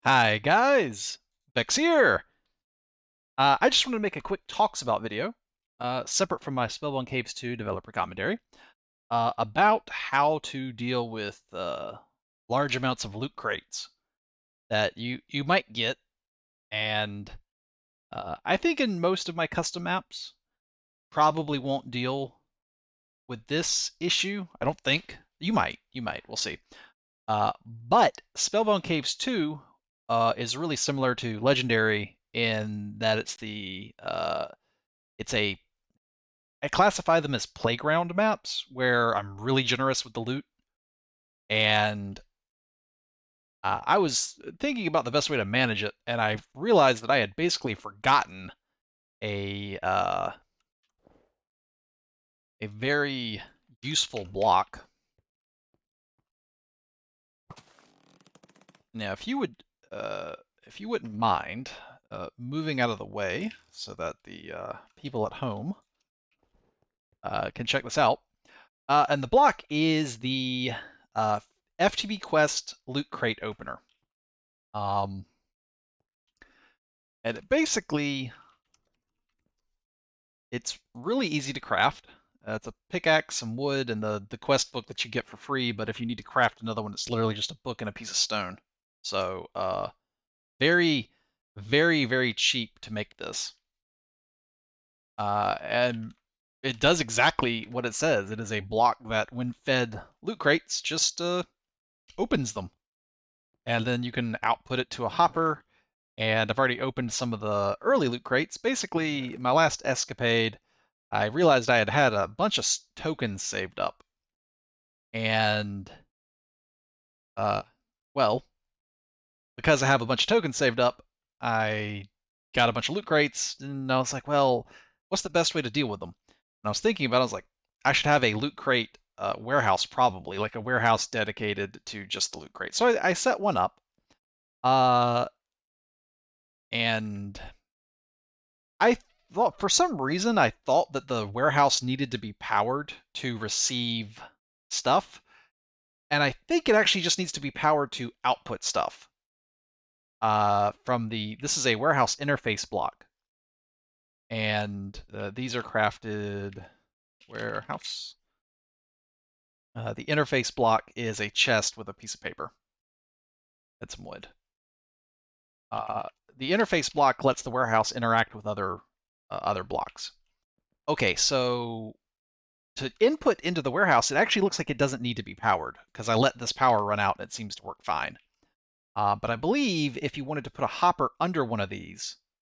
Hi guys, Vechs here. I just wanted to make a quick talks about video, separate from my Spellbound Caves 2 developer commentary, about how to deal with large amounts of loot crates that you might get, and I think in most of my custom maps probably won't deal with this issue. I don't think you might. We'll see. But Spellbound Caves 2 is really similar to Legendary in that it's a I classify them as playground maps where I'm really generous with the loot, and I was thinking about the best way to manage it, and I realized that I had basically forgotten a very useful block. Now, if you wouldn't mind moving out of the way so that the people at home can check this out. And the block is the uh, FTB Quest Loot Crate Opener. Um, and it's really easy to craft. It's a pickaxe, some wood, and the quest book that you get for free. But if you need to craft another one, it's literally just a book and a piece of stone. So very, very, very cheap to make this. And it does exactly what it says. It is a block that, when fed loot crates, just opens them. And then you can output it to a hopper. And I've already opened some of the early loot crates. Basically, my last escapade, I realized I had a bunch of tokens saved up. And, uh, well, because I have a bunch of tokens saved up, I got a bunch of loot crates, and I was like, well, what's the best way to deal with them? And I was thinking about it, I was like, I should have a loot crate warehouse, probably, like a warehouse dedicated to just the loot crate. So I set one up, uh, and I thought, for some reason, I thought that the warehouse needed to be powered to receive stuff, and I think it actually just needs to be powered to output stuff. This is a warehouse interface block, and these are crafted warehouse. The interface block is a chest with a piece of paper and some wood. Uh, the interface block lets the warehouse interact with other blocks. Okay, so to input into the warehouse, it actually looks like it doesn't need to be powered because I let this power run out and it seems to work fine. But I believe if you wanted to put a hopper under one of these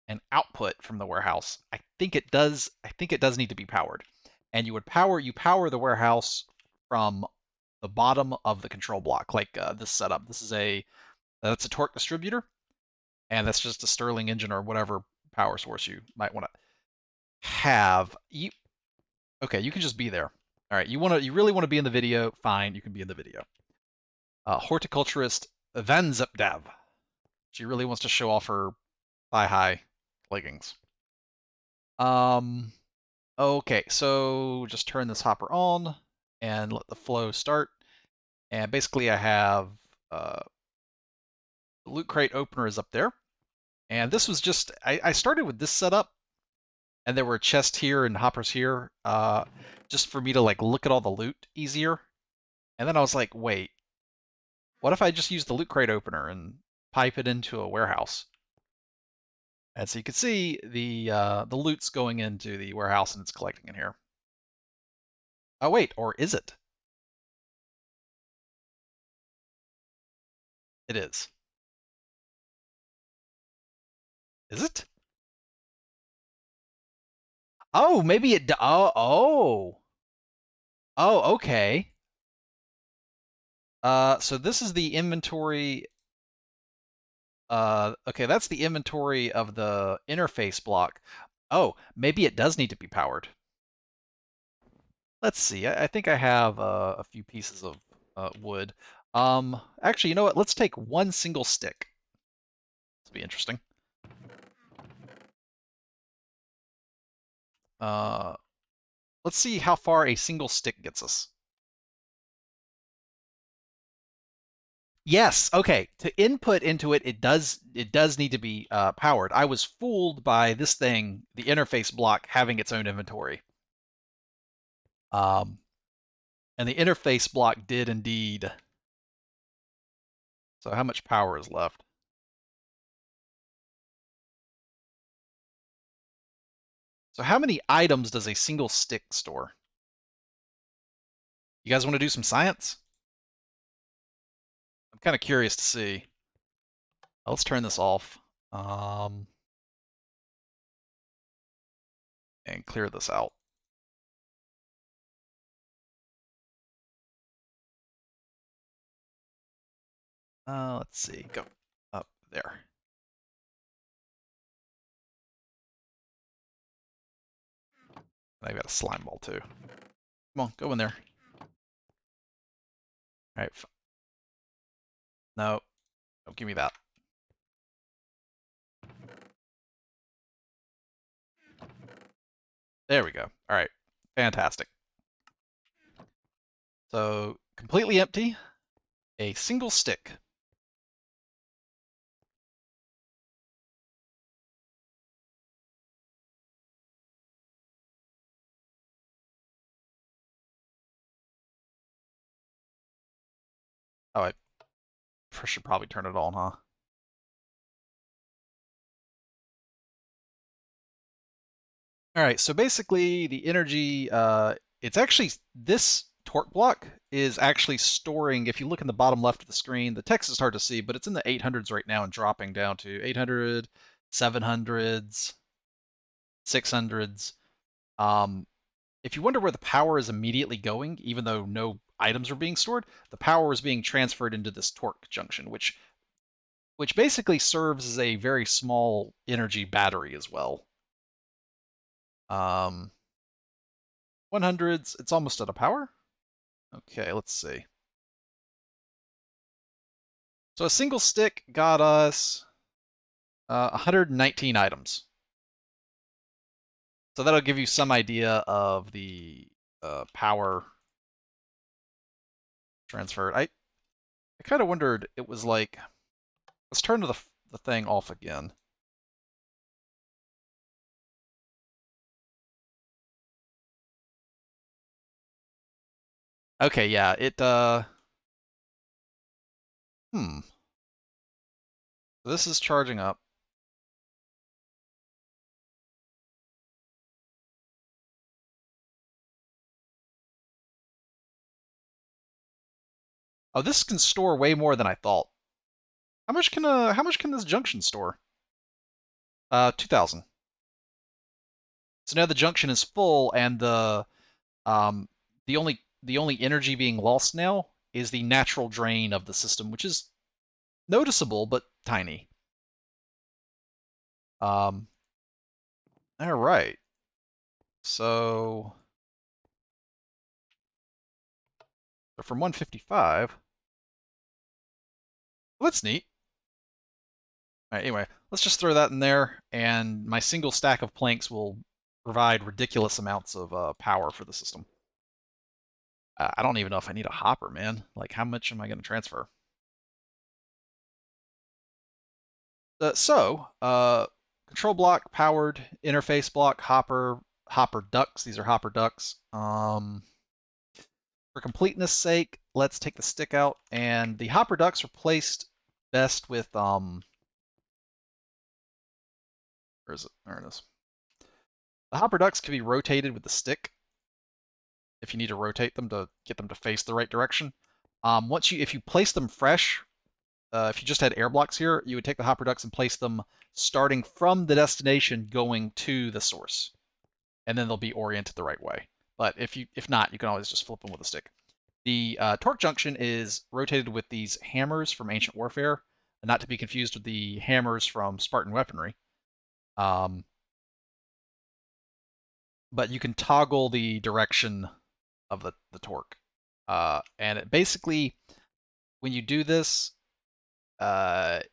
and output from the warehouse, I think it does. I think it does need to be powered, and you power the warehouse from the bottom of the control block, like this setup. That's a torque distributor, and that's just a Stirling engine or whatever power source you might want to have. Okay, you can just be there. All right, you really want to be in the video? Fine, you can be in the video. Horticulturist Vanzipdav. She really wants to show off her thigh-high leggings. Okay, so just turn this hopper on and let the flow start. And basically, I have the loot crate opener is up there. And this was just I started with this setup, and there were chests here and hoppers here, just for me to like look at all the loot easier. And then I was like, wait, what if I just use the loot crate opener and pipe it into a warehouse? And so you can see the loot's going into the warehouse and it's collecting in here. Oh wait, or is it? It is. Is it? Oh, maybe it. Oh, okay. So this is the inventory. Okay, that's the inventory of the interface block. Oh, maybe it does need to be powered. Let's see. I think I have a few pieces of wood. Actually, you know what? Let's take one single stick. This will be interesting. Uh, let's see how far a single stick gets us. Yes. Okay. To input into it, it does need to be powered. I was fooled by this thing, the interface block, having its own inventory. And the interface block did indeed. So how much power is left? So how many items does a single stick store? You guys want to do some science? I'm kind of curious to see. Let's turn this off. Um, and clear this out. Let's see. Go up there. I've got a slime ball too. Come on, go in there. All right. No, don't give me that. There we go. All right. Fantastic. So completely empty. A single stick. Oh, I should probably turn it on, huh? All right, so basically the energy, it's actually, this torque block is actually storing, if you look in the bottom left of the screen, the text is hard to see, but it's in the 800s right now and dropping down to 800, 700s, 600s. If you wonder where the power is immediately going, even though no items are being stored, the power is being transferred into this torque junction, which basically serves as a very small energy battery as well. 100s, it's almost out of power. Okay, let's see. So a single stick got us 119 items. So that'll give you some idea of the power transferred. I kind of wondered, it was like, let's turn the thing off again. Okay, yeah, this is charging up. Oh, this can store way more than I thought. How much can this junction store? 2,000. So now the junction is full, and um the only energy being lost now is the natural drain of the system, which is noticeable but tiny. Um, all right. So from 155, well, that's neat. All right, anyway, let's just throw that in there, and my single stack of planks will provide ridiculous amounts of power for the system. I don't even know if I need a hopper, man. Like, how much am I going to transfer? Control block, powered, interface block, hopper ducts. These are hopper ducts. For completeness sake, let's take the stick out, and the hopper ducts are placed best with where is it? There it is. The hopper ducts can be rotated with the stick if you need to rotate them to get them to face the right direction. If you place them fresh, if you just had air blocks here, you would take the hopper ducts and place them starting from the destination going to the source, and then they'll be oriented the right way. But if not, you can always just flip them with a stick. The torque junction is rotated with these hammers from Ancient Warfare, not to be confused with the hammers from Spartan weaponry. Um, but you can toggle the direction of the torque. And it basically, when you do this, the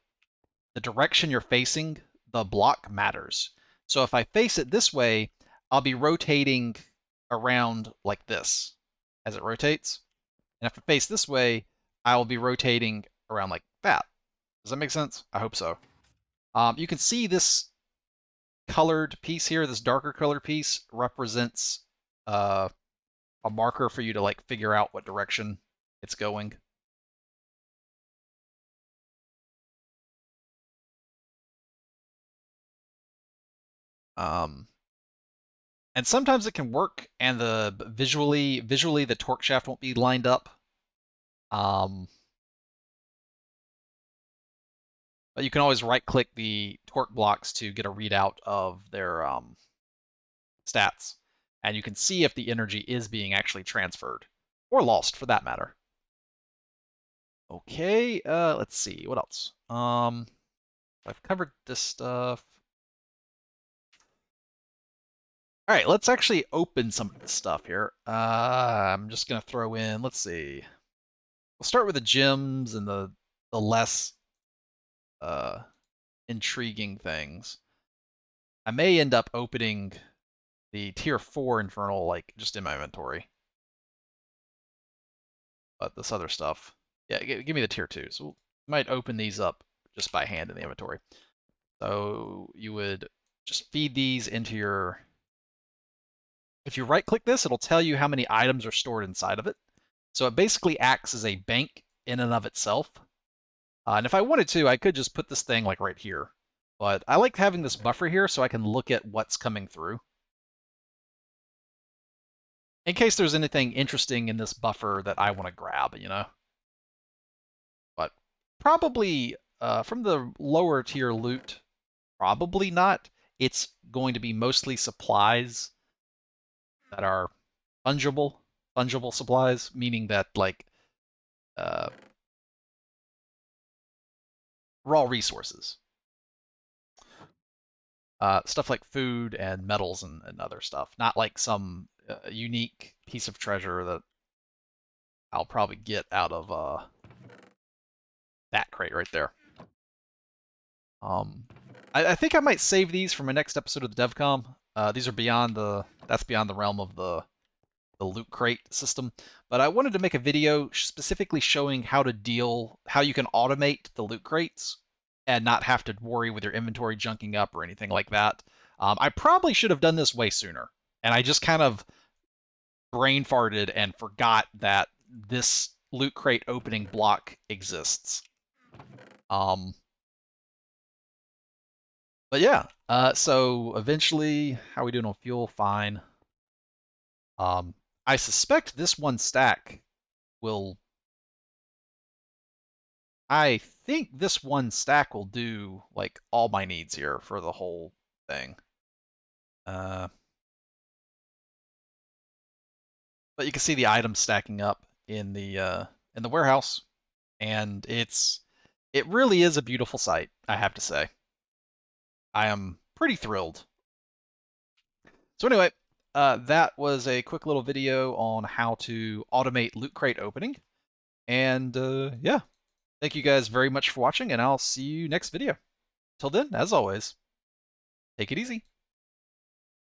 direction you're facing, the block matters. So if I face it this way, I'll be rotating around like this as it rotates. And if I face this way, I will be rotating around like that. Does that make sense? I hope so. You can see this colored piece here, this darker color piece, represents a marker for you to like figure out what direction it's going. Um, and sometimes it can work, and the visually the torque shaft won't be lined up. But you can always right-click the torque blocks to get a readout of their stats, and you can see if the energy is being actually transferred or lost, for that matter. Okay, let's see what else. I've covered this stuff. All right, let's actually open some of this stuff here. I'm just gonna throw in. Let's see. We'll start with the gems and the less uh, intriguing things. I may end up opening the tier 4 infernal like just in my inventory. But this other stuff, yeah, give me the tier 2. So we might open these up just by hand in the inventory. So you would just feed these into your. If you right click this, it'll tell you how many items are stored inside of it. So it basically acts as a bank in and of itself. And if I wanted to, I could just put this thing like right here. But I like having this buffer here so I can look at what's coming through. In case there's anything interesting in this buffer that I want to grab, you know? But probably from the lower tier loot, probably not. It's going to be mostly supplies that are fungible supplies, meaning that like uh, raw resources, stuff like food and metals and other stuff, not like some unique piece of treasure that I'll probably get out of that crate right there. I think I might save these for my next episode of the DevCom. These are that's beyond the realm of the loot crate system. But I wanted to make a video specifically showing how you can automate the loot crates and not have to worry with your inventory junking up or anything like that. I probably should have done this way sooner, and I just kind of brain farted and forgot that this loot crate opening block exists. But yeah, so eventually, how are we doing on fuel? Fine. I suspect this one stack will. I think this one stack will do like all my needs here for the whole thing. But you can see the items stacking up in the warehouse, and it really is a beautiful sight, I have to say. I am pretty thrilled. So anyway, that was a quick little video on how to automate loot crate opening. And yeah, thank you guys very much for watching, and I'll see you next video. Till then, as always, take it easy.